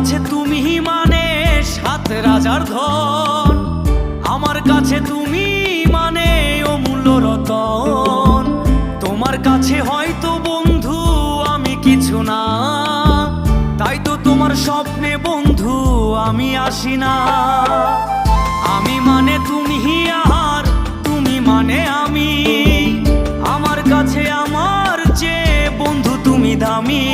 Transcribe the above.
কাছে তুমি মানে সাত রাজার ধন, আমার কাছে তুমি মানে অমূল্য রতন। তোমার কাছে হয়তো বন্ধু আমি কিছু না, তাই তো তোমার স্বপ্নে বন্ধু আমি আসি না। আমি মানে তুমি আর তুমি মানে আমি, আমার কাছে আমার যে বন্ধু তুমি দামি।